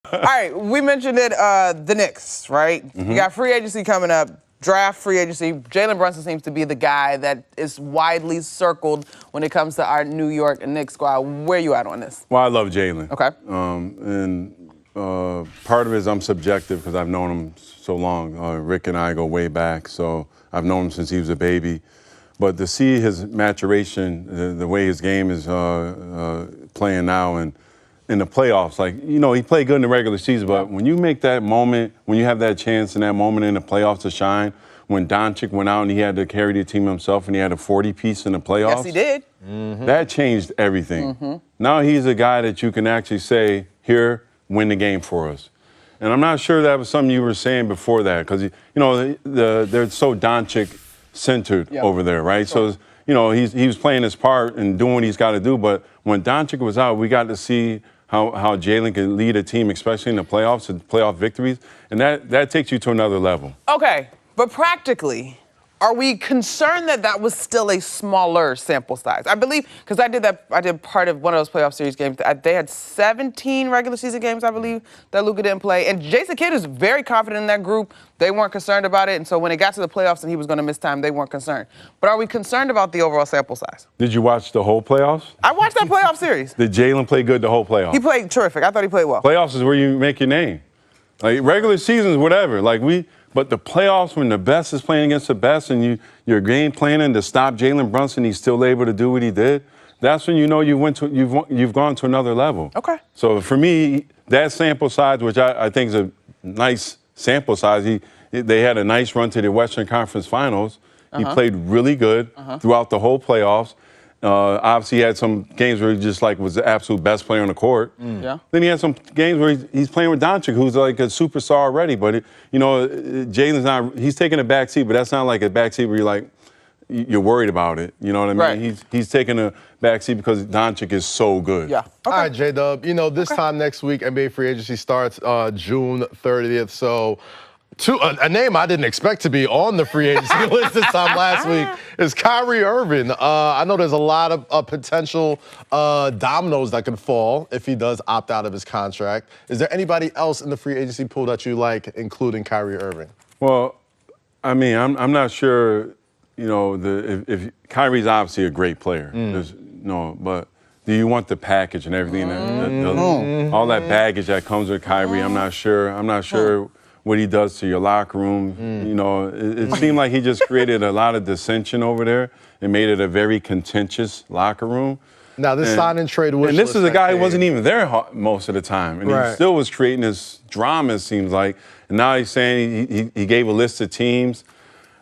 All right, we mentioned it, the Knicks, right? You got free agency coming up, draft free agency. Jalen Brunson seems to be the guy that is widely circled when it comes to our New York Knicks squad. Where you at on this? Well, I love Jalen. Okay. Part of it is I'm subjective because I've known him so long. Rick and I go way back, so I've known him since he was a baby. But to see his maturation, the way his game is playing now, and in the playoffs, like, you know, he played good in the regular season, but when you make that moment, when you have that chance in that moment in the playoffs to shine, when Doncic went out and he had to carry the team himself and he had a 40-piece in the playoffs. Yes, he did. That changed everything. Now he's a guy that you can actually say, here, win the game for us. And I'm not sure that was something you were saying before that, because, you know, they're so Doncic-centered over there, right? Sure. So, you know, he was playing his part and doing what he's got to do, but when Doncic was out, we got to see how Jalen can lead a team, especially in the playoffs and playoff victories, and that takes you to another level. Okay, but practically, are we concerned that that was still a smaller sample size? I believe, because I did part of one of those playoff series games. They had 17 regular season games, I believe, that Luka didn't play. And Jason Kidd is very confident in that group. They weren't concerned about it. And so when it got to the playoffs and he was going to miss time, they weren't concerned. But are we concerned about the overall sample size? Did you watch the whole playoffs? I watched that playoff series. Did Jalen play good the whole playoffs? He played terrific. I thought he played well. Playoffs is where you make your name. Like, regular seasons, whatever. But the playoffs, when the best is playing against the best and you're game planning to stop Jalen Brunson, he's still able to do what he did, that's when you know you've gone to another level. Okay. So for me, that sample size, which I think is a nice sample size, they had a nice run to the Western Conference Finals. He played really good throughout the whole playoffs. Obviously, he had some games where he just was the absolute best player on the court. Yeah. Then he had some games where he's playing with Doncic, who's like a superstar already. But Jalen's not—he's taking a back seat, but that's not like a back seat where you're worried about it. You know what I mean? Right. He's taking a back seat because Doncic is so good. Yeah. Okay. All right, J-Dub. You know, this time next week, NBA free agency starts June 30th. So. A name I didn't expect to be on the free agency list this time last week is Kyrie Irving. I know there's a lot of potential dominoes that could fall if he does opt out of his contract. Is there anybody else in the free agency pool that you like, including Kyrie Irving? Well, I mean, I'm not sure, you know, if Kyrie's obviously a great player. But do you want the package and everything, all that baggage that comes with Kyrie? I'm not sure what he does to your locker room. You know, it seemed like he just created a lot of dissension over there and made it a very contentious locker room. Now, this sign and trade wish And this is a guy who wasn't even there most of the time. And he still was creating this drama, it seems like. And now he's saying he gave a list of teams.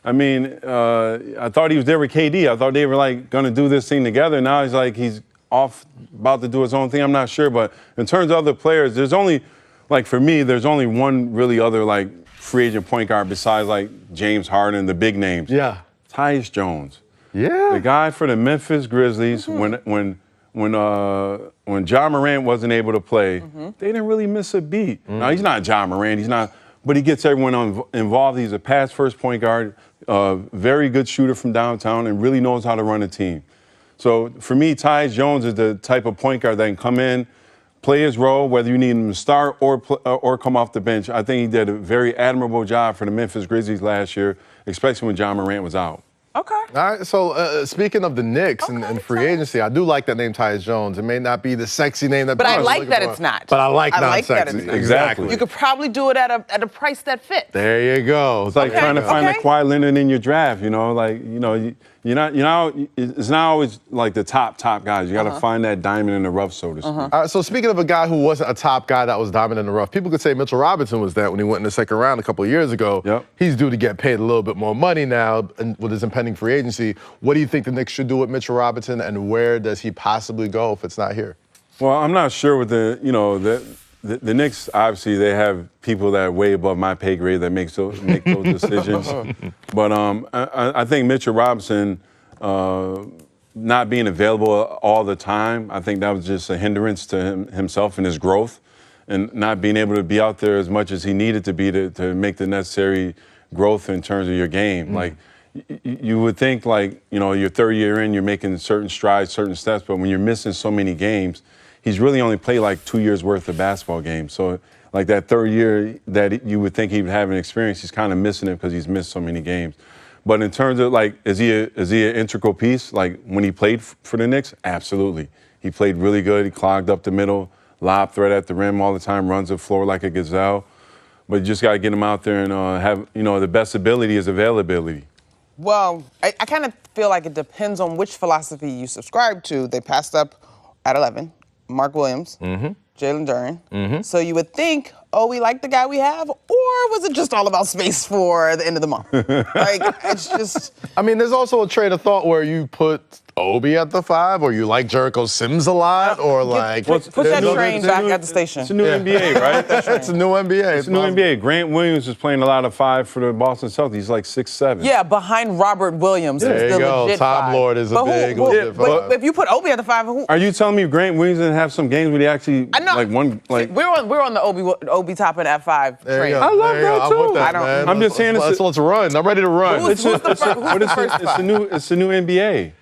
I mean, I thought he was there with KD. I thought they were going to do this thing together. Now he's off about to do his own thing. I'm not sure. But in terms of other players, there's only... for me, there's only one really other, free agent point guard besides, James Harden, the big names. Yeah. Tyus Jones. Yeah. The guy for the Memphis Grizzlies, when Ja Morant wasn't able to play, they didn't really miss a beat. Now, he's not Ja Morant. But he gets everyone involved. He's a pass-first point guard, very good shooter from downtown, and really knows how to run a team. So, for me, Tyus Jones is the type of point guard that can come in, play his role, whether you need him to start or come off the bench. I think he did a very admirable job for the Memphis Grizzlies last year, especially when Ja Morant was out. Okay. All right, so speaking of the Knicks and free agency, I do like that name, Tyus Jones. It may not be the sexy name that But I people are like looking that for, it's not. But I like that non-sexy. it's not. Exactly. You could probably do it at a price that fits. There you go. It's like trying to find that Kawhi Leonard in your draft, you know, it's not always the top guys. You got to find that diamond in the rough, so to speak. All right, so speaking of a guy who wasn't a top guy that was diamond in the rough, people could say Mitchell Robinson was that when he went in the second round a couple of years ago. Yep. He's due to get paid a little bit more money now with his impending free agency. What do you think the Knicks should do with Mitchell Robinson, and where does he possibly go if it's not here? Well, I'm not sure with the Knicks, obviously, they have people that are way above my pay grade that make those decisions. But I think Mitchell Robinson not being available all the time, I think that was just a hindrance to himself and his growth, and not being able to be out there as much as he needed to be to make the necessary growth in terms of your game. You would think your third year in, you're making certain strides, certain steps, but when you're missing so many games, he's really only played 2 years worth of basketball games. So Like that third year that you would think he would have an experience, he's kind of missing it because he's missed so many games. But in terms of like, is he an integral piece? Like when he played for the Knicks, absolutely. He played really good. He clogged up the middle, lob threat at the rim all the time, runs the floor like a gazelle. But you just got to get him out there and have, the best ability is availability. Well, I kind of feel like it depends on which philosophy you subscribe to. They passed up at 11, Mark Williams, Jalen Duren. So you would think, we like the guy we have, or was it just all about space for the end of the month? Like, it's just... I mean, there's also a train of thought where you put Obi at the 5, or you like Jericho Sims a lot, or like... Put that train back at the station. It's a new NBA, right? It's a new NBA. It's a new NBA. Grant Williams is playing a lot of 5 for the Boston Celtics. He's like 6'7". Yeah, behind Robert Williams. There is you the go. legit Top 5. Lord is a big but 5. if you put Obi at the 5, who? Are you telling me Grant Williams didn't have some games where he actually I know. We're on the Obi topping at 5 There you train. go. I love There you that go. too. I'm with that, I don't- man. I'm just saying let's run. I'm ready to run. Who's the first It's the new NBA.